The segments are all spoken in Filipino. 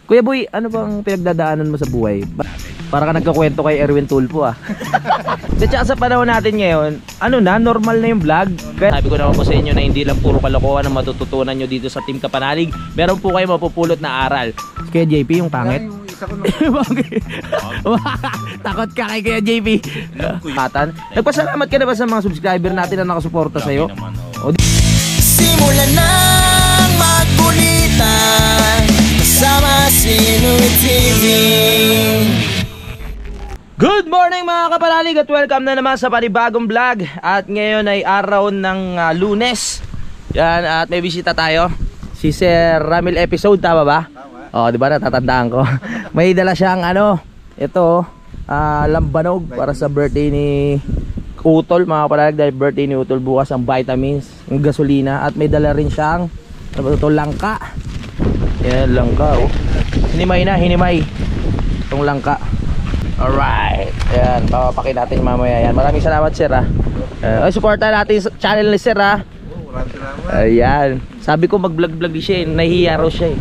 Kuya Boy, ano bang pinagdadaanan mo sa buhay? Para ka nagkakwento kay Erwin Tulfo ah. Tsaka sa panahon natin ngayon, ano na, normal na yung vlog. Kaya sabi ko naman po sa inyo na hindi lang puro kalokohan ang matututunan nyo dito sa Team Kapanalig. Meron po kayo mapupulot na aral. Kaya JP yung pangit? Takot ka kay Kaya JP. Nagpasalamat ka na ba sa mga subscriber natin na nakasuporta sa'yo? Simulan nang magkulitan kasama si Louie TV. Good morning mga kapanalig at welcome na naman sa panibagong vlog. At ngayon ay araw ng Lunes. Yan, at may bisita tayo. Si Sir Ramil episode, tama ba? Tama. O, di ba natatandaan ko? May dala siyang ito, lambanog para sa birthday ni Utol mga kapanalig. Dahil birthday ni Utol bukas, ang vitamins, ang gasolina. At may dala rin siyang langka. Yan, langka oh. Hinimay. Itong langka. Alright, ayan, papapakin natin mamaya yan. Maraming salamat sir ha. Supportan natin sa channel ni sir ha. Maraming salamat. Ayan, sabi ko mag vlog siya eh. Nahihiya raw siya eh.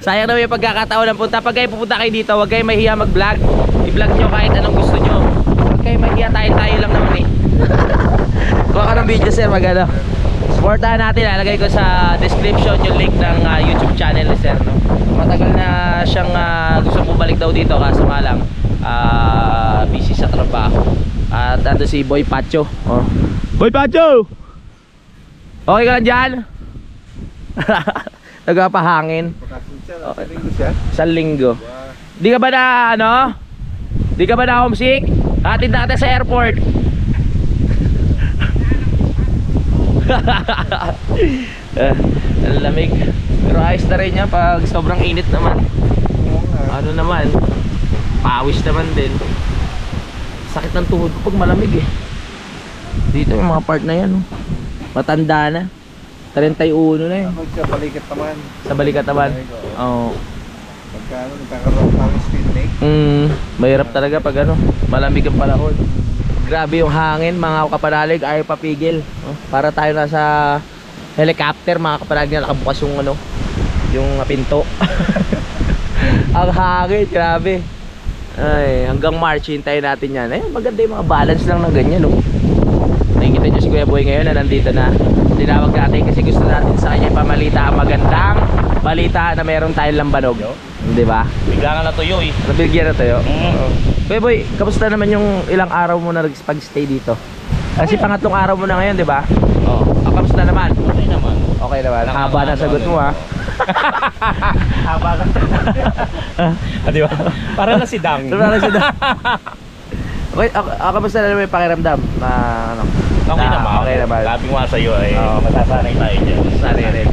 Sayang na may pagkakataon ng punta. Pag kayo pupunta kayo dito, huwag kayo mahihiya mag vlog. I-vlog nyo kahit anong gusto nyo. Huwag kayo mahihiya, tayo lang naman eh. Kuha ka ng video sir, magano. Supportahan natin, lalagay ko sa description yung link ng YouTube channel ni sir no? Matagal na siyang gusto bumalik daw dito kaso nga lang busy sa trabaho. At ando si Boy Pacho oh. Boy Pacho! Okay ka lang dyan? Nagpapahangin okay. Sa linggo. Di ka ba na Di ka ba na homesick? Hatid natin sa airport. Ang lamig. Pero ayos na rin yan pag sobrang init naman. Ano naman, pawis naman din. Sakit ng tuhod ko pag malamig eh. Dito yung mga part na yan oh. Matanda na 31 na eh. Sa balikat naman. Sa balikat naman. Oo. Pagkano nagkakaroon ng speed leg. Mahirap talaga pag malamig ang panahon. Grabe yung hangin mga kapanalig, ayaw papigil oh, para tayo nasa helicopter mga kapanalig na nakabukas yung pinto. Ang hangin, grabe. Ay, hanggang March hintayin natin yan. Ay, maganda yung mga balance lang ng ganyan oh. Nakikita nyo si Kuya Boy ngayon na nandito na. Tinawag natin kasi gusto natin sa kanya pamalita ang magandang balita na meron tayong lambanog. Di ba? Bigla nga natuyo eh. Nabigyan na tayo. Kuya Boy, kamusta naman yung ilang araw mo na pag-stay dito? Kasi pangatlong araw mo na ngayon, di ba? Oo. Kamusta naman? Okay naman. Okay naman. Haba na sagot mo ha. Haba ka. Di ba? Para na si Dang. Para na si Dang. Okay, kamusta na naman yung pakiramdam? Okay naman. Okay naman. Sabi ko nga sa'yo ay masasanay tayo dyan. Sanay rin.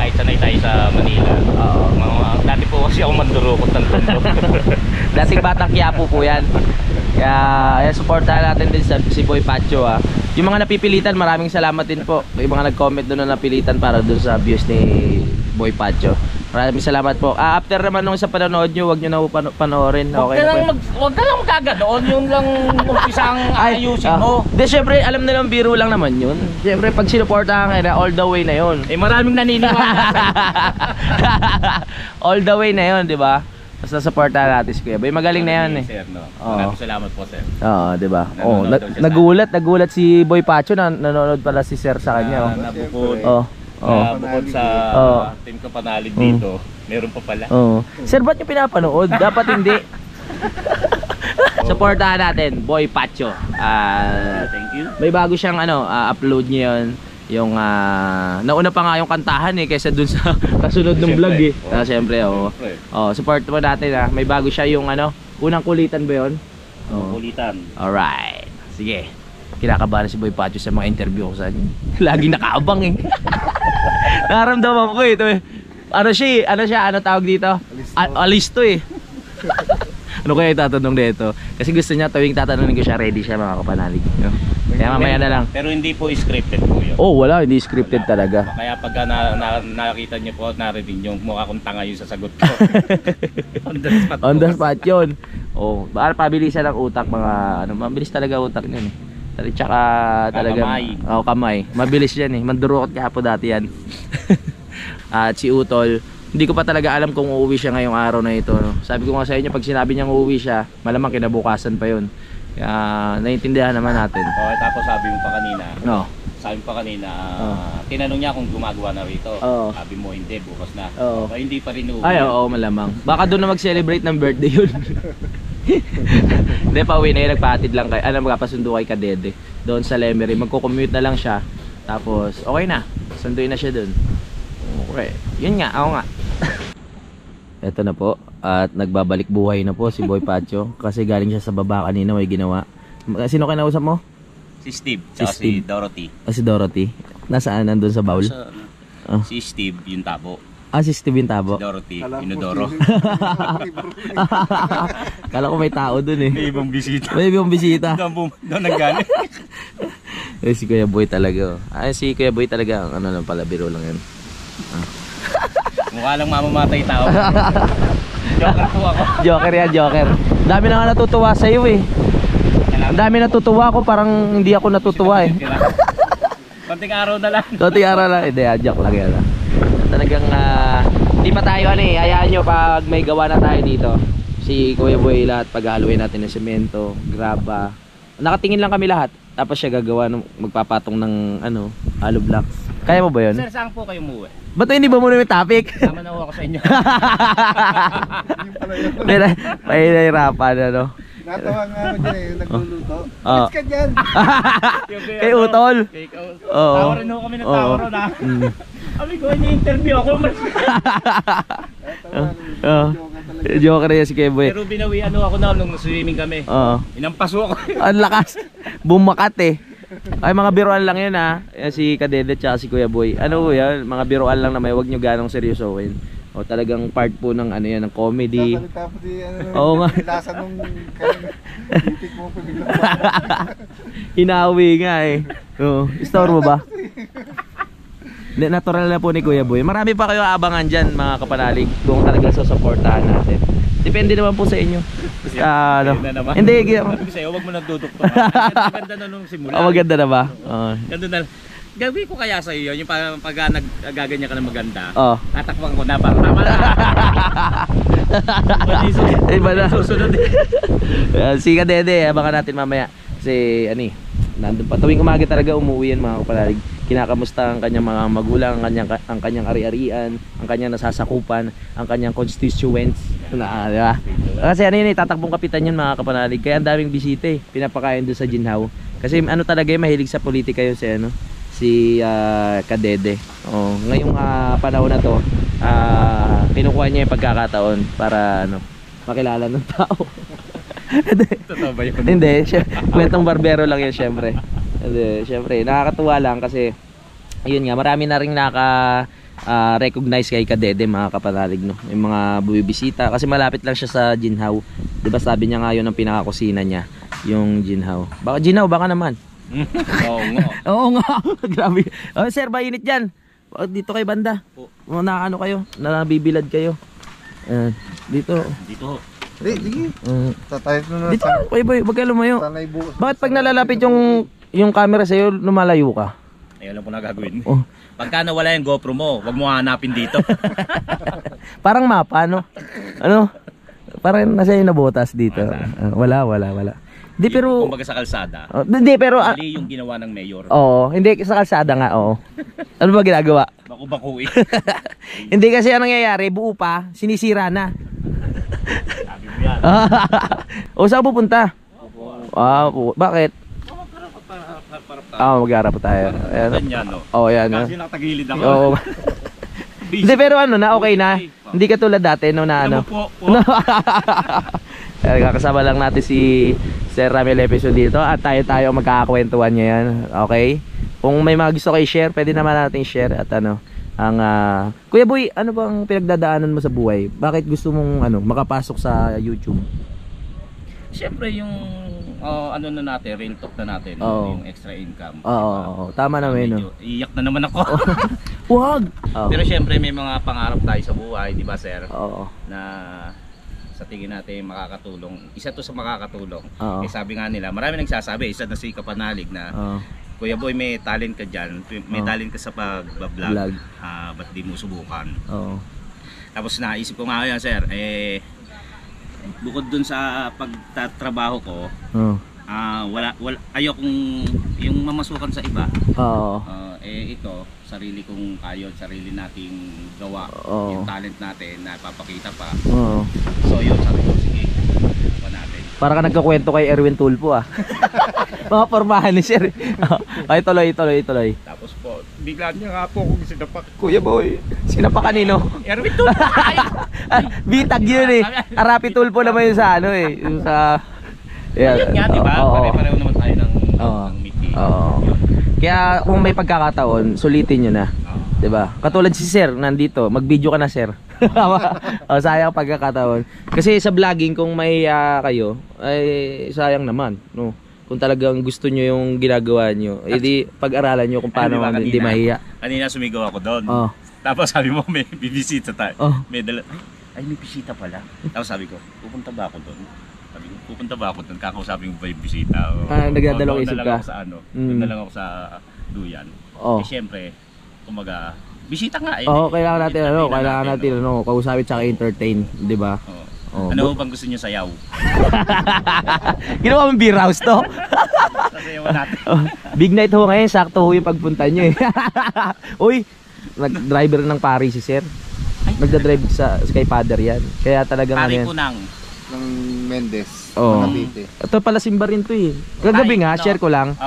Kahit sanay tayo sa Manila. Dati po kasi ako mandurukot ng tondo. Dating batang Quiapo po yan. Kaya supportahan natin din si Boy Pacho ha. Yung mga napipilitan, maraming salamat din po. Yung mga nag-comment doon na napilitan para doon sa views ni Boy Pacho. Maraming salamat po. After naman nung sa panonood nyo, huwag nyo na panoorin. Okay na po. Huwag ka lang magkaganoon. Yung lang umpisang ayusin mo. Di syempre, alam nilang biro lang naman yun. Syempre, pag sinuportahan kayo na, all the way na yun. Eh maraming naniniwala. All the way na yun, di ba? Basta supportahan natin si Kuya Boy. Magaling na yan eh. Sir, no? Maraming salamat po, sir. Oo, di ba? Nagulat si Boy Pacho na nanonood pala si Sir sa kanya. Nabukod. Bukod sa Team Kapanalig dito, meron pa pala. Sir, ba't nyo pinapanood? Dapat hindi. Supportahan natin, Boy Pacho. Thank you. May bago siyang upload niya yun. Yung nauna pa nga yung kantahan eh kaysa dun sa kasunod ng vlog eh. Siyempre, support mo natin ha. May bago siya yung unang kulitan ba yun? Kulitan. Alright. Sige. Kinakabahan si Boy Pacho sa mga interview ko sa kanya. Laging nakaabang eh. Naramdaman ko ito eh. Ano tawag dito? Alisto eh. Ano kaya itatanong dito? Kasi gusto niya tuwing tatanungin ko siya, ready siya mga kapanalig. Kaya mamaya na lang. Pero hindi po scripted po yun. Oh, wala, hindi scripted talaga. Kaya pagka nakita niyo po at narinig yung mukha kong tanga yung sasagot ko. On the spot yun. Oh, baka pabilisan ng utak mga mabilis talaga utak niyan eh. Tsaka talaga kamay. Mabilis yan eh. Mandurukot ka po dati yan. At si Utol, Hindi ko pa talaga alam kung uuwi siya ngayong araw na ito, no? Sabi ko nga sa inyo, pag sinabi niyang uuwi siya, malamang kinabukasan pa yun. Kaya naiintindihan naman natin. Okay, tapos sabi mo pa kanina, No. tinanong niya kung gumagawa na rito. Oo. Sabi mo hindi, bukas na. Oo. Okay, hindi pa rin uuwi. Ay, oo, malamang. Baka doon na mag-celebrate ng birthday yun. Hindi, pauwi na yun. Nagpahatid lang kayo. Alam, magpapasundo kay Kadede. Doon sa Lemery. Magko-commute na lang siya. Tapos, okay na. Sunduin na siya doon. Okay. Yun nga, ako nga. Eto na po. At nagbabalik buhay na po si Boy Pacho. Kasi galing siya sa baba kanina, may ginawa. Sino kinausap mo? Si Steve, Si tsaka si Steve. Dorothy. Si Dorothy. Nasaan? Nandun sa bowl? Oh. Si Steve, yung tabo. Si Steve yung tabo. Si Dorothy, Alam ko, Inodoro. Kala ko may tao dun eh. May ibang bisita. May ibang bisita. Doon nanggaling. Si Kuya Boy talaga. Si Kuya Boy talaga. Ano lang pala, biro lang yan. Mukha lang mamamatay tao. Joker po ako. Joker yan, Joker. Dami na nga natutuwa sa iyo eh. Ang dami natutuwa ako, parang hindi ako natutuwa eh. Konting araw na lang. Toti ara lang. Hindi, joke lang yan. Talagang hindi pa tayo ano eh. Hayaan nyo pag may gawa na tayo dito. Si Kuya Boy lahat paghahaluin natin ng semento, graba. Nakatingin lang kami lahat. Tapos siya gagawa ng magpapatong ng ano, hollow blocks. Kaya mo ba yun? Sir, saan po kayo umuwi? Ba't hindi ba muna may topic? Sama na ako sa inyo. Pahihirapan ano. Natawa nga ako dyan eh, yung nagluluto. Oo. Let's ka dyan! Kay Utol. Oo. Tawa rin ako kami ng tawa ron ha. Kami ko, ini-interview ako. Joker yan si Keboy. Pero binawian ako na nung swimming kami. Oo. Inampaso ako. Ang lakas. Bumakat eh. Ay, mga biruan lang yun ha. Yan, si Kadede tsaka si Kuya Boy. Ano po yan? Mga biruan lang na may wag nyo ganong seryosohin. O talagang part po ng ano yan, ng comedy. Tapos di ano, Oo nga. lasa nung titik mo pa bigla. Hinawi nga eh. Oo. Store mo ba? Hindi, natural na po ni Kuya Boy. Marami pa kayo aabangan dyan mga kapanalig kung talaga susuportahan natin. Depende naman po sa inyo. Ano? Hindi, Sabi sa'yo, huwag mo nagdudukto. Ganda na nung simula. maganda na ba? Oo. Ganda na. Gagawin ko kaya sa iyo, yung pag nagaganyan ka ng maganda. Oo. Tatakpan ko na para tama na. Iba na. Susunod eh. Si Kadede, abangan natin mamaya. Kasi ano eh, nandun pa. Tuwing umaga talaga umuwi yan mga kapanalig. Kinakamusta ang kanyang mga magulang, ang kanyang ari-arian, ang kanyang nasasakupan, ang kanyang constituents. Di ba? Kasi ano yun eh, tatakbong kapitan yun mga kapanalig. Kaya ang daming bisita eh, pinapakain doon sa Ginhaw. Kasi ano talaga eh, mahilig sa politika yun si ano, si Kadede. Oh, ngayong panahon na to, kinukuha niya yung pagkakataon para ano, makilala ng tao. Totoo ba yun? Hindi, kwentong barbero lang yan syempre. Hindi, syempre, nakakatuwa lang kasi ayun nga, marami na ring recognize kay Kadede mga kapanalig, no? Yung mga bumibisita kasi malapit lang siya sa Ginhaw. 'Di ba sabi niya nga yun ang pinakakusina niya, yung Ginhaw. Baka Ginhaw baka naman. Oo nga. Oo nga. Grabe. Oh, sir, mainit diyan. Dito kay banda. Na ano kayo? Nabibilad kayo. Dito. Dito. Sige. Tatayos na na. Dito, boy, wag ka lumayo. Sanay bukas. Bakit pag nalalapit yung camera sa iyo, lumalayo ka? Ay, alam ko na gagawin. Oh. Pagka nawala yung GoPro mo, wag mo hanapin dito. Parang mapa, no? Ano? Parang nasa yung nabotas dito. Wala. Di pero Kumbaga sa kalsada. hindi pero Mali yung ginawa ng mayor. oo, hindi sa kalsada nga, oo. Ano ba ginagawa? Baku-baku eh. Hindi kasi ang nangyayari, buo pa, sinisira na. Sabi mo yan. O saan pupunta? Bakit? Mag-harap tayo. Ayan. Ganyan no. Oh, yan. Kasi nakatagilid ako. Oo. Hindi pero ano na, okay na. Hindi katulad dati no na ano. Po. Kakasama lang natin si Sir Ramil episode dito at tayo magkakakwentuhan ngayon. Okay? Kung may mga gusto kayo share, pwede naman natin share at ano. Kuya Boy, ano bang pinagdadaanan mo sa buhay? Bakit gusto mong makapasok sa YouTube? Siyempre yung ano na natin, real talk na natin, yung extra income. Oo, tama naman yun. Iyak na naman ako. Wag! Pero siyempre may mga pangarap tayo sa buhay, di ba sir? Oo. Na sa tingin natin makakatulong. Isa to sa makakatulong. Oo. Sabi nga nila, marami nagsasabi, isa na si Kapanalig na Kuya Boy, may talent ka dyan, may talent ka sa pag-vlog. Ba't di mo subukan? Oo. Tapos naisip ko nga yan, sir, bukod dun sa pagtatrabaho ko, ayokong yung mamasukan sa iba. Oo. Ito, sarili kong kayod, sarili nating gawa, yung talent natin na papakita pa. So yun, sabi ko, sige, pa natin. Para ka nagkakwento kay Erwin Tulfo ah. Mga pormahan ni sir. Ay, tuloy. Tapos po, bigla niya nga po kung sinapak. Kuya boy, sinapak kanino? Erwin Tulfo! Bitag yun eh. Arapi Tulfo naman yun sa ano eh. Yung sa... Yun nga, diba? Pare-pareho naman tayo ng Mickey. Kaya kung may pagkakataon, sulitin nyo na. Diba? Katulad si sir, nandito. Mag-video ka na sir. Sayang pagkakataon. Kasi sa vlogging, kung may kayo, ay sayang naman. No? Kung talagang gusto nyo yung ginagawa nyo, edi pag-aralan nyo kung paano hindi mahiya. Kanina sumigaw ako doon. Tapos sabi mo, may bibisita tayo. May dala. Ay, may bisita pala. Tapos sabi ko, pupunta ba ako doon? Sabi ko, pupunta ba ako doon? Kakausapin ko ba yung bisita? Nagdadalawang isip ka? Doon na lang ako sa Duyan. Siyempre, kumaga, bisita nga. Kailangan natin kausapin tsaka entertain, di ba? Ano bang gusto niyo sayaw? Ginawa mong beer house to? Sasayawan natin. Big night ho ngayon, sakto ho yung pagpunta nyo eh. Uy, nag-driver ng Paris si sir. Nagda-drive sa kay father yan. Kaya talagang Pari ano yan. po ng Mendes. Cavite. Ito pala simba rin to eh. Kagabi nga, share ko lang.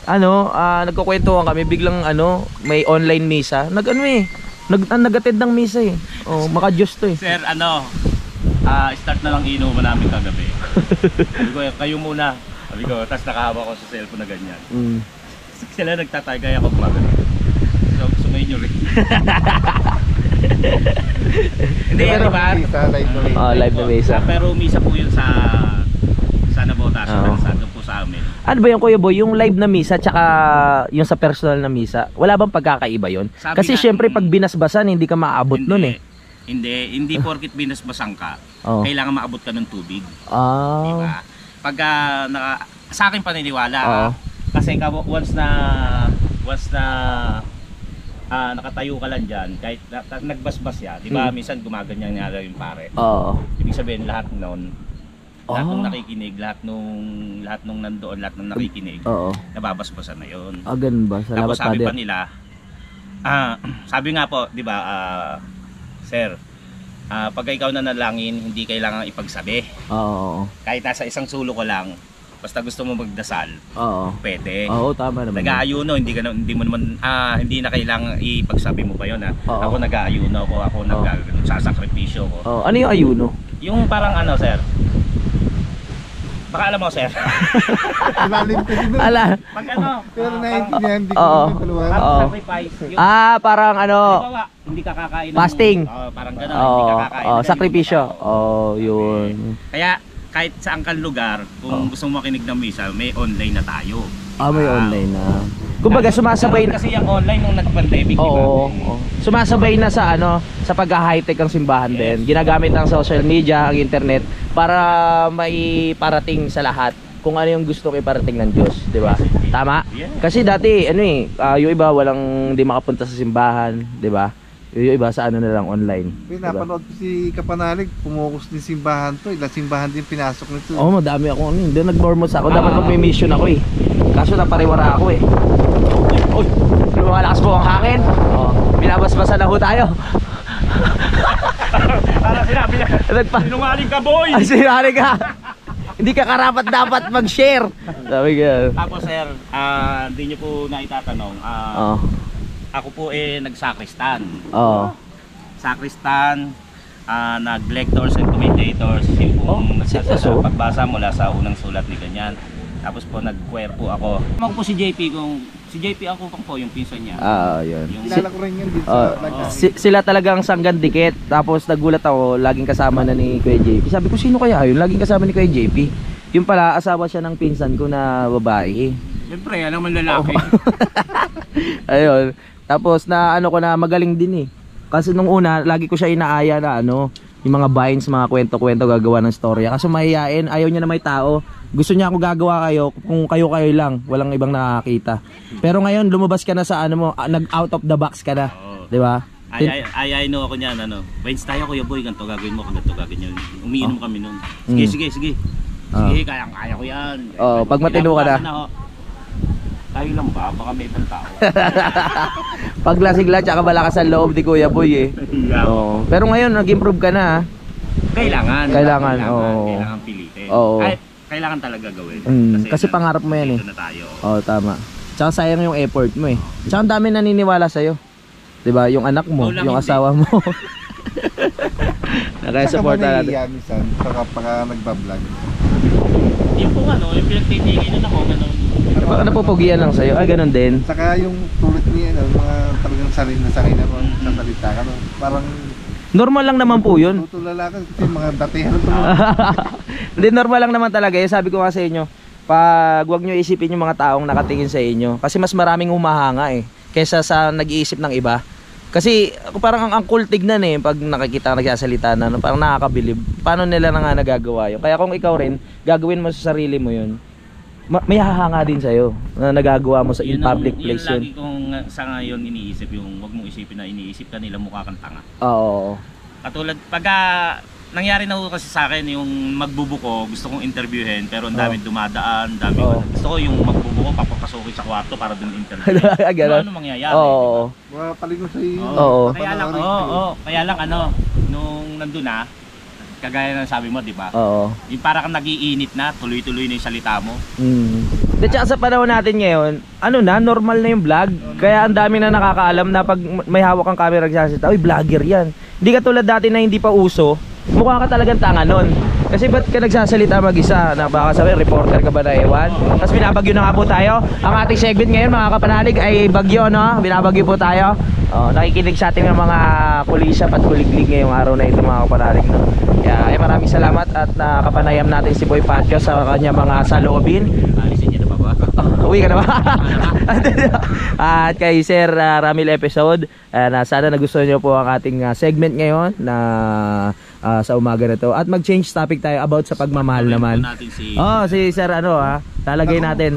Nagkukwentuhan kami, biglang may online misa. Nag-attend ng misa eh. Maka-Diyos to eh. Sir, start na lang inuman namin kagabi. Sabi ko, kayo muna. Sabi ko, tapos nakahawak ko sa cellphone na ganyan. Sila nagtatagay ako gumagano. So, sumayin nyo rin. Hindi, pero, diba? Live na mesa. Pero misa po yun sa Nabota, sa doon po sa amin. Ano ba yung Kuya Boy, yung live na misa tsaka yung sa personal na misa, wala bang pagkakaiba yun? Kasi syempre pag binasbasan, hindi ka maaabot nun eh. Hindi porkit binasbasan ka, kailangan maabot ka ng tubig. Diba? Pagka sa akin paniniwala, kasi once na nakatayo ka lang dyan, kahit nagbasbas yan, di ba minsan gumaganyan nga yung pare. Ibig sabihin lahat nun, lahat nung nakikinig, lahat nung nandoon, lahat nung nakikinig, nababasbasan na yun. Ganun ba? Salamat. Tapos sabi pa nila, sabi nga po, di ba, sir, pag ikaw na nalangin, hindi kailangan ipagsabi. Kahit nasa isang sulo ko lang, basta gusto mo magdasal, pwede. Tama naman. Nag-aayuno, hindi na kailangan ipagsabi mo pa yun. Ako nag-aayuno ako nagsasakripisyo ko. Ano yung ayuno? Yung parang sir? Baka alam mo, sir. Malalim ko din. Pag pero naiintindihan, hindi ko paluwan. Parang sacrifice. Parang hindi ka kakain. Fasting. Parang gano'n, hindi ka kakain. Sakripisyo. Yun. Kaya kahit saan kang lugar, kung gusto mo makinig ng misa, may online na tayo. May online na. Kumbaga sumasabay na kasi yung online nung nag-pandemic, diba? Sumasabay na sa sa pagka-high-tech ang simbahan din. Ginagamit ng social media, ang internet para maiparating sa lahat kung ano yung gusto iparating ng Diyos, di ba? Tama? Kasi dati yung iba walang di makapunta sa simbahan, di ba? Yung iba sa na lang online. Napanood ko si Kapanalig, pumukus din simbahan to. Ilang simbahan din pinasok nito. Madami ako doon nag-mormos ako. Dapat mag-mission ako eh. Kaso napariwara ako eh. Uy, lumalakas po ang hangin. Binabasbasan na ho tayo. Para sinabi niya, sinungaling ka boy! Sinungaling ka! Hindi ka karapat dapat mag-share. Sabi ka. Tapos sir, hindi niyo po naitatanong. Ako po nagsakristan. Sakristan, nag-lectors and commentators. Yung pong pagbasa mula sa unang sulat ni ganyan. Tapos po nag-choir po ako. Ako po si JP, si JP ako po yung pinsan niya. Yun. Kilala ko rin yun dito sa sila talagang sanggan dikit. Tapos nagulat ako, laging kasama na ni Kuya JP. Sabi ko, sino kaya yun? Laging kasama ni Kuya JP. Yung pala, asawa siya ng pinsan ko na babae. Siyempre, alam mo lalaki. Ayun. Tapos ko na magaling din eh. Kasi nung una, lagi ko siya inaaya na yung mga vines, mga kwento-kwento gagawa ng storya. Kasi mahihain, ayaw niya na may tao. Gusto niya ako gagawa kung kayo lang, walang ibang nakakita. Pero ngayon lumabas ka na sa nag out of the box ka na, 'di ba? Ay, no ako niyan, ano. Wines tayo, Kuya Boy, ganito gagawin mo, ganito gagawin yun. Umiinom kami nun. Sige. Sige, kaya ko yan. Pag matino ka na. Tayo lang ba? Baka may ibang tao. Pag lasing-la, tsaka malakas ang loob ni Kuya Boy eh. Pero ngayon, nag-improve ka na ha? Kailangan pilitin. Kailangan talaga gawin. Kasi pangarap mo yan eh. Dito na tayo. Tama. Tsaka sayang yung effort mo eh. Tsaka ang dami naniniwala sa'yo. Diba? Yung anak mo, yung asawa mo. Nakaya-support natin. Saka minsan, pagka nagbablog. Yung po yung pinagtitigil na ako, ganun. Baka napupugian lang sa'yo. Ay, ganun din. Saka yung tulad niya, mga talagang sarili na mo, sasalita ka, no? Parang normal lang naman po yun. tutulala ka kasi mga datihan tulad. Hindi, normal lang naman talaga. Sabi ko nga sa inyo, pag wag nyo isipin yung mga taong nakatingin sa inyo. Kasi mas maraming humahanga eh. Kesa sa nag-iisip ng iba. Kasi parang ang cool tignan eh. Pag nakikita nagsasalita na, parang nakakabilib. Paano nila na nga nagagawa yun? Kaya kung ikaw rin, gagawin mo sa sarili mo yun, may hahanga din sa'yo na nagagawa mo sa in public place yun. Yun lagi kong sa ngayon iniisip, yung wag mong isipin na iniisip ka nila mukha kang tanga. Oo. Katulad pag nangyari na kasi sa akin yung magbubuko, gusto kong interviewin pero ang dami dumadaan, gusto ko yung magbubuko papapasukin sa kwarto para dun interview. Ano mangyayari? Oo. Mga palingon sa iyo. Oo. Kaya lang nung nandun na, kagaya ng sabi mo, di ba? Oo. Yung para kang nagiinit na, tuloy-tuloy na yung salita mo. At saka sa panahon natin ngayon, normal na yung vlog. Kaya ang dami na nakakaalam na pag may hawak kang camera nagsasalita, uy, vlogger yan. Hindi ka tulad dati na hindi pa uso, mukha ka talagang tanga nun. Kasi ba't ka nagsasalita mag-isa? Na baka sabi, reporter ka ba na ewan? Tapos binabagyo na nga po tayo. Ang ating segment ngayon, mga kapanalig, ay bagyo, no? Binabagyo po tayo. Nakikinig sa ating mga kulisap at kuliglig ngayong araw na ito, mga kapanalig, no? Kaya maraming salamat at nakapanayam natin si Boy Patio sa kanya mga saloobin. Alisin niya na ba? Uwi ka na ba? At kay Sir Ramil episode, na sana nagustuhan nyo po ang ating segment ngayon na sa umaga na to. At mag-change topic tayo about sa pagmamahal naman. Si Sir lalagay natin.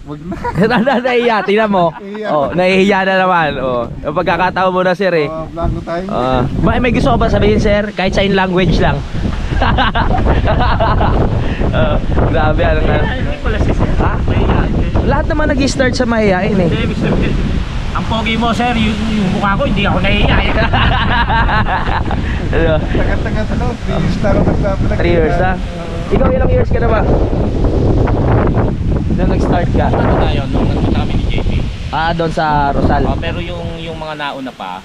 Wag na. Nahihiya, tingnan mo. Nahihiya na naman. Yung pagkakataon mo na, Sir eh. Vlog mo tayo. May gusto ko ba sabihin, Sir? Kahit sign language lang. Grabe, ha? Lahat naman nag-start sa mahihain eh. Ang pogi mo, sir, yung mukha ko, hindi ako nahihiya. Tagal-tagal 3 years na ako nagbablog. 3 years na? Ikaw ilang years ka na ba? Nung nag-start ka? Ano tayo, nung nagpunta kami ni JP? Doon sa Rosal. Pero yung mga nauna pa,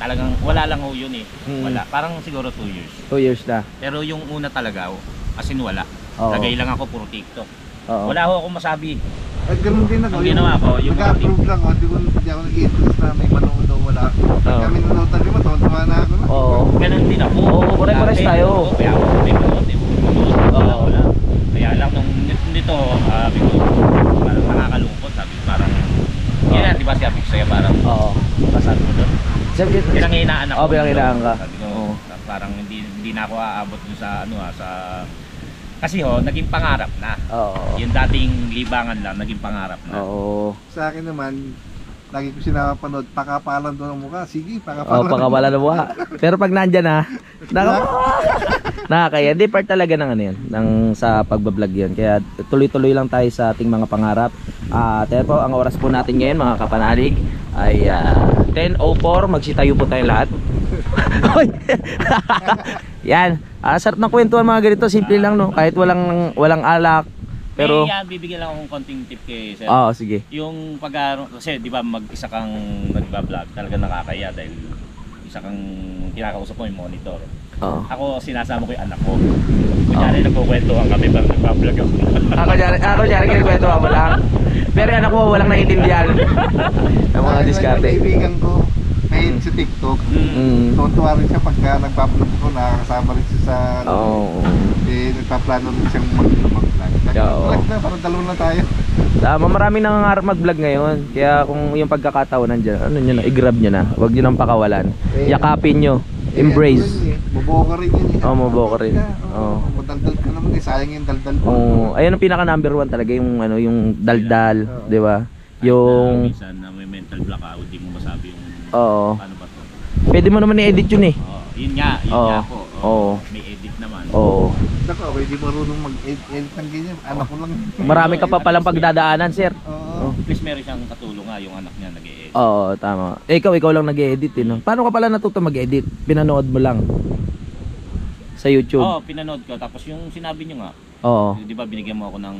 talagang wala lang ho yun eh. Wala. Parang siguro 2 years. 2 years na. Pero yung una talaga, as in wala. Lagay lang ako, puro TikTok. Wala ho akong masabi. Ay, ganun din ako. Ang ginawa ko, yung nag-approve lang ako. Hindi ako nag-interest na may manood o wala. Kami nanood tayo, matuwa na ako na. Ganun din ako. Pare-pares tayo. Kaya ako, may manood. Wala. Kaya lang, nung dito, sabi ko, parang nakakalungkot. Sabi ko, parang, yun na, di ba sabi ko sa'yo, parang, masabi mo doon. Pinanghinaan ako. Pinanghinaan ka. Sabi ko, parang hindi na ako aabot doon sa, sa... Kasi naging pangarap na. Yung dating libangan lang, naging pangarap na. Sa akin naman, lagi ko sinapanood, pakapalan doon ang mukha. Sige, pakapalan. Pakapalan ang mukha. Pero pag nandyan na, nakakaya. Hindi part talaga ng yan, sa pagbablog yan. Kaya tuloy-tuloy lang tayo sa ating mga pangarap. Tayo po, ang oras po natin ngayon, mga kapanalig, ay 10:04. Magsitayo po tayo lahat. Yan. Sarap ng kwentuhan mga ganito, simple lang no, kahit walang alak. Pero bibigyan lang akong konting tip kay sir. Sige. Yung kasi di ba mag-isa kang nagba-vlog, talaga nakakaya dahil isa kang kinakausap mo yung monitor. Ako sinasama ko yung anak ko. Kunyari nagkukwentuhan kami pero nagba-vlog ako. Ako kunyari kinikwentuhan mo lang. Pero yung anak ko walang naiintindihan. Ang mga diskarte. Kaibigan ko, may sa TikTok. Tuwa rin siya pagka nagpa-vlog ko, nakakasama rin siya sa nagpa-plano rin siyang mag-vlog. Nag-vlog na, parang dalawa na tayo. Maraming nangangarap mag-vlog ngayon. Kaya kung yung pagkakataon nandiyan, i-grab nyo na. Huwag nyo nang pakawalan. Yakapin nyo. Embrace. Maboka rin yun eh. Maboka rin. Madaldal ka naman eh, sayang yung daldal mo. Ayun ang pinaka number 1 talaga, yung daldal, di ba? Yung minsan na may mental block out, di mo masabi yung paano ba to? Pwede mo naman i-edit yun eh. Yun nga po. Oo. May edit naman. Oo. Ako, hindi marunong mag-edit ng ganyan. Anak ko lang. Marami ka pa palang pagdadaanan, sir. Oo. Please meron siyang katulong nga, yung anak niya nag-e-edit. Oo, tama. Ikaw lang nag-edit eh, no? Paano ka pala natuto mag-edit? Pinanood mo lang sa YouTube? Pinanood ko. Tapos yung sinabi niyo nga, Oo. di ba binigyan mo ako ng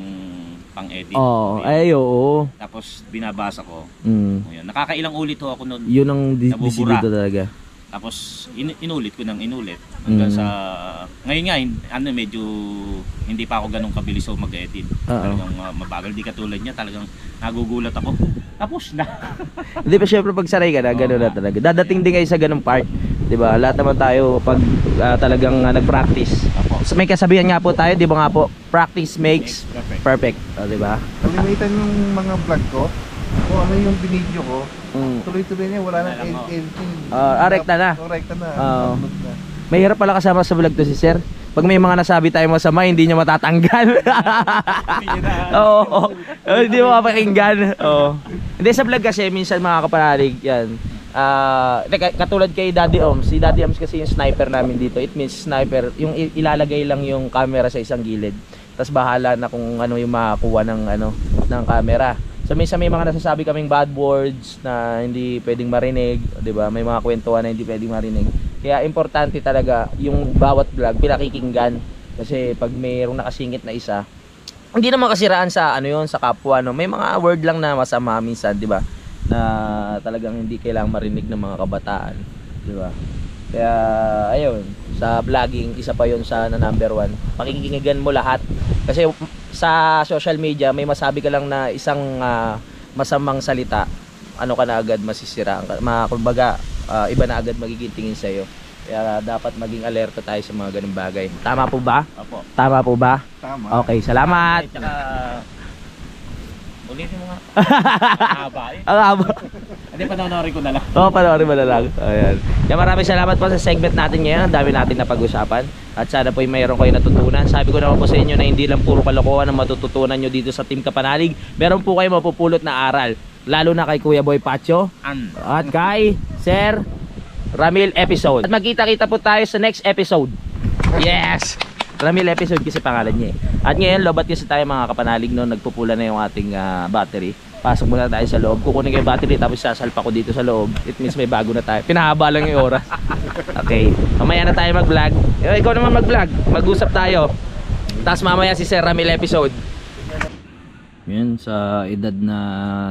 pang-edit? Oo. Ay, oo. Tapos binabasa ko. Mm. Ayun, nakakailang ulit ho ako noon. Yun ang Nabubura. disidido talaga. Tapos inulit ko hanggang sa ngayon nga medyo hindi pa ako ganun kabilis o mag-edit. Talagang mabagal, di katulad niya, talagang nagugulat ako. Tapos na. Hindi pa syempre pag saray ka na gano'n na talaga. Dadating din kayo sa ganung part, 'di ba? Lahat naman tayo pag talagang nag-practice. So, may kasabihan nga po tayo, 'di ba nga po? Practice makes perfect, 'di ba? Kalimitan yung mga vlog ko. Kung ano yung binidyo ko, tuloy-tuloy niya, wala nang editing. Rekta na. Rekta na. Upload na. May hirap pala kasama sa vlog to si Sir. Pag may mga nasabi tayo masama, hindi niya matatanggal. Oo. Hindi mo mapakinggan. Oo. Hindi sa vlog kasi minsan mga kapanalig, yan. Katulad kay Daddy Oms. Si Daddy Oms kasi yung sniper namin dito. It means sniper, yung ilalagay lang yung camera sa isang gilid. Tapos bahala na kung ano yung makakuha ng camera. So minsan may mga nasasabi kaming bad words na hindi pwedeng marinig, 'di ba? May mga kwentuhan na hindi pwedeng marinig. Kaya importante talaga yung bawat vlog pinakikinggan kasi pag mayroong nakasingit na isa, hindi naman kasiraan sa sa kapwa, no. May mga word lang na masama minsan, 'di ba? Na talagang hindi kailangang marinig ng mga kabataan, 'di ba? Kaya ayun, sa vlogging isa pa 'yon sa number 1. Pakikinggan mo lahat kasi sa social media may masabi ka lang na isang masamang salita, ano ka na agad masisiraan ka. Kumbaga iba na agad magiging tingin sa iyo. Kaya dapat maging alerto tayo sa mga ganung bagay. Tama po ba? Opo. Tama po ba? Tama. Okay, salamat. Tsaka ulitin mo nga. Haba eh. Ang haba. Hindi, panoorin ko na lang. Panoorin mo na lang. Ayan. Kaya maraming salamat po sa segment natin ngayon. Ang dami natin na pag-usapan. At sana po mayroon kayo natutunan. Sabi ko naman po sa inyo na hindi lang puro kalokohan ang matututunan nyo dito sa Team Kapanalig. Meron po kayo mapupulot na aral. Lalo na kay Kuya Boy Pacho. At kay Sir Ramil episode. At magkita-kita po tayo sa next episode. Yes! Ramil episode kasi pangalan niya eh. At ngayon, lobat kasi tayo mga kapanalig, no? Nagpupula na yung ating battery. Pasok muna tayo sa loob. Kukunin ko yung battery tapos sasalpa ko dito sa loob. It means may bago na tayo. Pinahaba lang yung oras. Okay. Mamaya na tayo mag-vlog. Ikaw naman mag-vlog. Mag-usap tayo. Tapos mamaya si Sir Ramil episode. Yan, sa edad na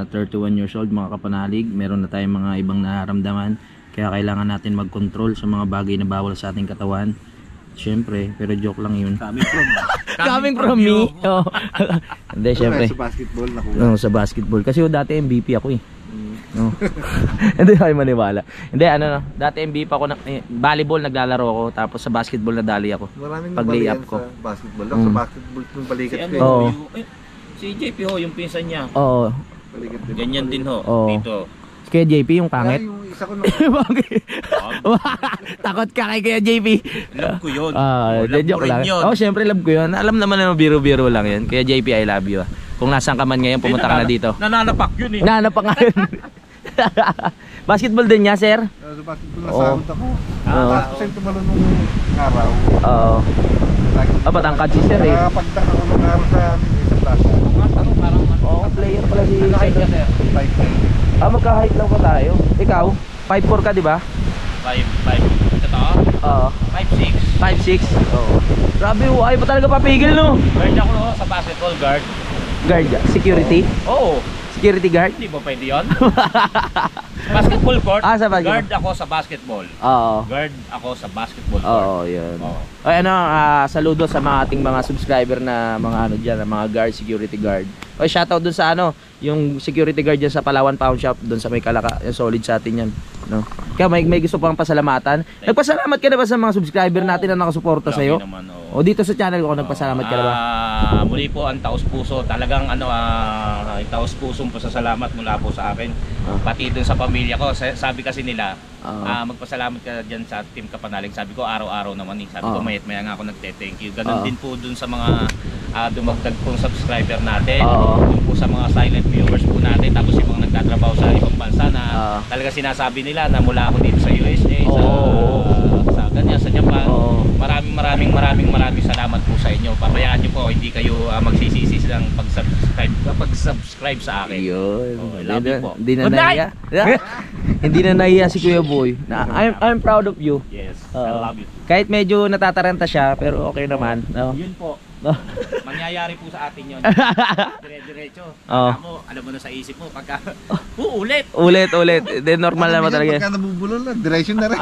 31 years old mga kapanalig, meron na tayong mga ibang nararamdaman. Kaya kailangan natin mag-control sa mga bagay na bawal sa ating katawan. Siyempre, pero joke lang yun. Coming from me. Oh. Hindi, siyempre. Sa basketball nakuha. No, sa basketball. Kasi dati MVP ako eh. No. Hindi kayo maniwala. Hindi, dati MVP ako volleyball naglalaro ako, tapos sa basketball nadali ako. Maraming pag lay up ko. sa basketball. Sa basketball yung balikat ko. Oo. Si JP ho, yung pinsan niya. Oo. Balikat din. Ganyan din ho, Oo. dito. Kaya JP yung pangit. Ay, yung isa ko na. Bakit? Takot ka kay Kuya JP. Love ko yun. Love joke ko rin lang. yun. Syempre love ko yun. Alam naman na biro-biro lang yun. Kaya JP, I love you. Kung nasaan ka man ngayon, pumunta ka na dito. Nananapak yun eh. Nananapak nga yun. Basketball din niya, sir? Sa basketball nasahod ako. Oo. Tapos kasi tumalo nung araw. Oo. Patangkad si sir eh. Nakapagtaka ko nung araw sa plaza. Oo, player pala si sir. 5'8". Magka-height lang pa tayo. Ikaw, 5'4 ka, di ba? 5'5". Ito? Oo. 5'6". 5'6"? Oo. Grabe, ayaw pa talaga papigil, no? Guard ako ho, sa basketball guard. Guard, security? Oo. Security guard? Hindi ba pwede yun? Basketball court. Sa basketball. Guard ako sa basketball. Oo. Guard ako sa basketball court. Oo, yun. Oo. Ay, saludo sa mga ating mga subscriber na mga dyan, mga guard, security guard. O, shoutout dun sa yung security guard dyan sa Palawan Pawn Shop, dun sa may Kalaka, yung solid sa atin yan. No? Kaya may gusto pang pasalamatan. Nagpasalamat ka na ba sa mga subscriber natin na nakasuporta sa'yo? Naman, O dito sa channel ko, nagpasalamat ka na ba? Muli po ang taos puso, talagang taos pusong pasasalamat mula po sa akin. Pati dun sa pamilya pamilya ko. Sabi kasi nila, magpasalamat ka dyan sa Team Kapanalig. Sabi ko, araw-araw naman eh. Sabi ko, mayat-maya nga ako nagte-thank you. Ganon din po dun sa mga dumagdag pong subscriber natin. Dun po sa mga silent viewers po natin. Tapos yung mga nagtatrabaho sa ibang bansa na talaga sinasabi nila na mula ako dito sa USA, sa ganyan, sa Japan. Maraming salamat po sa inyo. Pabayaan nyo po, hindi kayo magsisisi ng pag-subscribe sa akin. Yun. Love you po. Hindi na nahiya. Hindi na nahiya si Kuya Boy. I'm proud of you. Yes, I love you. Kahit medyo natataranta siya, pero okay naman. Yun po. Mangyayari po sa atin yun. Dire-diretso. Alam mo na sa isip mo, pagka ulit. Then normal naman talaga. Pagka nabubulol na, direction na rin.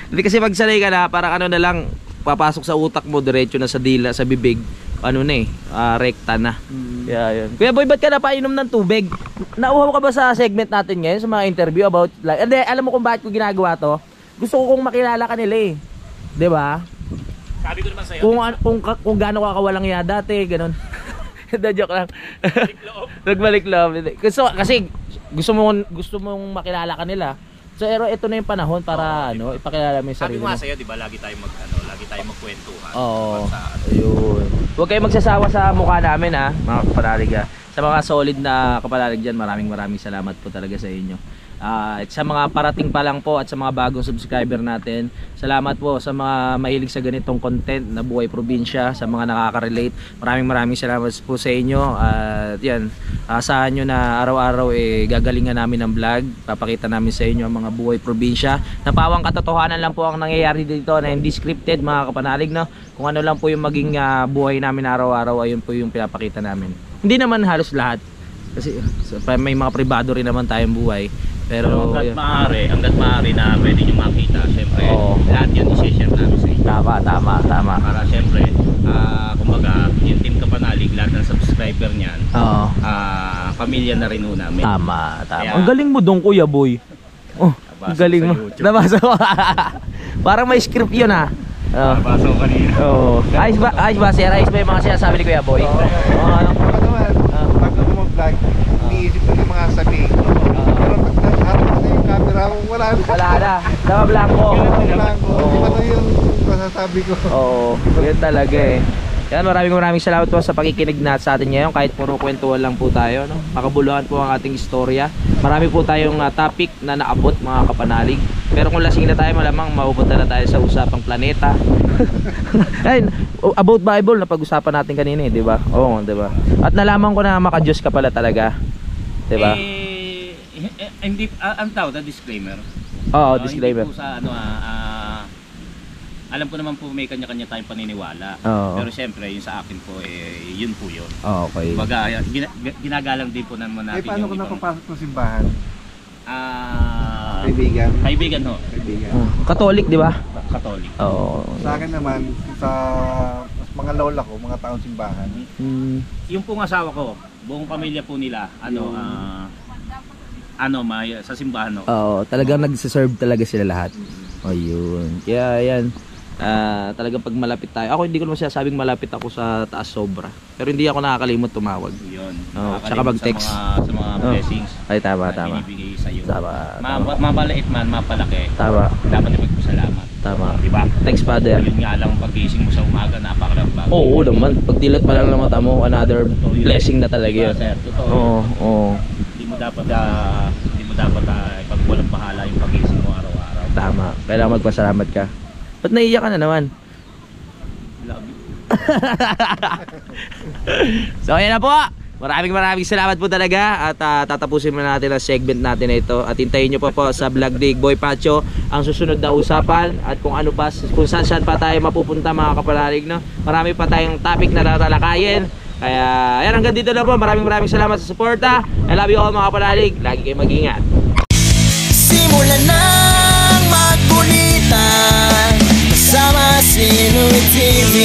Hindi kasi magsanay ka na, parang ano na lang, papasok sa utak mo, diretso na sa dila, sa bibig. Ano na rekta na. Kaya yun. Kuya Boy, ba't ka napainom ng tubig? Nauhaw ka ba sa segment natin ngayon, sa mga interview about like, alam mo kung bakit ko ginagawa to? Gusto ko kung makilala ka nila eh. 'Di ba? Sabi ko naman sa'yo. Kung gaano ka kawalang ya dati, ganun. Joke lang. Nagbalik loob. Kasi gusto mong makilala ka nila. So ito na yung panahon para ipakilala mo yung sarili mo. Sabi ko nga sa'yo, 'di ba, lagi tayong magkwentuhan. Ayun. Huwag kayong magsasawa sa mukha namin mga kapanalig. Sa mga solid na kapanalig dyan, maraming salamat po talaga sa inyo. At sa mga parating pa lang po at sa mga bagong subscriber natin, salamat po sa mga mahilig sa ganitong content na buhay probinsya, sa mga nakaka-relate. Maraming salamat po sa inyo. At yan, asahan nyo na araw-araw gagalingan namin ng vlog. Papakita namin sa inyo ang mga buhay probinsya. Napawang katotohanan lang po ang nangyayari dito na hindi scripted mga kapanalig. Kung ano lang po yung maging buhay namin araw-araw, ayun po yung pinapakita namin. Hindi naman halos lahat. Kasi may mga pribado rin naman tayong buhay. Pero hanggat maaari na pwede nyo makita, syempre lahat yun i-share namin sa inyo. Tama. Para syempre, kumbaga, yung Team Kapanalig, lahat ng subscriber niyan, pamilya na rin ho namin. Tama. Ang galing mo dong, Kuya Boy. Ang galing mo. Nabasa ko. Parang may script yun Nabasa ko kanina. Ayos ba sir? Ayos ba yung mga sinasabi ni Kuya Boy? Pag ako mag-vlog, iniisip ko yung mga sabihin. Pero pag nasa yung camera, wala na. Tama blanco. Hindi pa na yung masasabi ko. Yan talaga Yan, maraming salamat po sa pakikinig sa atin ngayon. Kahit puro kwentuhan lang po tayo, makabuluhan po ang ating istorya. Marami po tayong topic na naabot mga kapanalig. Pero kung lasing na tayo, malamang mapupunta na tayo sa usapang planeta. Ayun, about Bible na pag-usapan natin kanina di ba? Oo, di ba? At nalaman ko na maka-Diyos ka pala talaga. Di ba? Hindi, ang tawag na disclaimer. Disclaimer. Hindi po sa alam ko naman po may kanya-kanya tayong paniniwala. Pero syempre, yung sa akin po, yun po yun. Okay. Baga, ginagalang din po naman natin paano ko napapasok ng simbahan? Kaibigan ho. Katolik, di ba? Katolik. Sa akin naman, sa mga lola ko, mga taong simbahan. Yung pong asawa ko, buong pamilya po nila, sa simbahan talagang nagsiserve talaga sila lahat. Ayun. Kaya yan. Talagang pag malapit tayo. Ako hindi ko naman sinasabing malapit ako sa taas sobra. Pero hindi ako nakakalimot tumawag. Yun. Tsaka mag-text. Sa mga blessings. Ay tama. Binibigay sa'yo. Tama. Mabaliit man, mapalaki. Tama. Dapat ipagpasalamat. Tama. Diba? Thanks, Father. Yun nga lang paggising mo sa umaga, napakarang bago. Oo naman. Pag dilat pa lang ng mata mo, another blessing na talaga yun. Sir, totoo. Oo. Hindi mo dapat pagwalang bahala yung paggising mo araw-araw. Tama. Kailangan magpasalamat ka. Ba't naiiyak ka na naman? Love you. So ayan na po. Maraming salamat po talaga. At tatapusin mo natin ang segment natin na ito. At hintayin nyo po sa Vlog Dig Boy Pacho ang susunod na usapan. At kung ano pa, kung saan pa tayo mapupunta mga kapanalig. Marami pa tayong topic na tatalakayin. Kaya ayan, hanggang dito na po. Maraming salamat sa suporta. I love you all mga kapanalig. Lagi kayong mag-ingat. Simulan ng magkulitan kasama si Louie TV.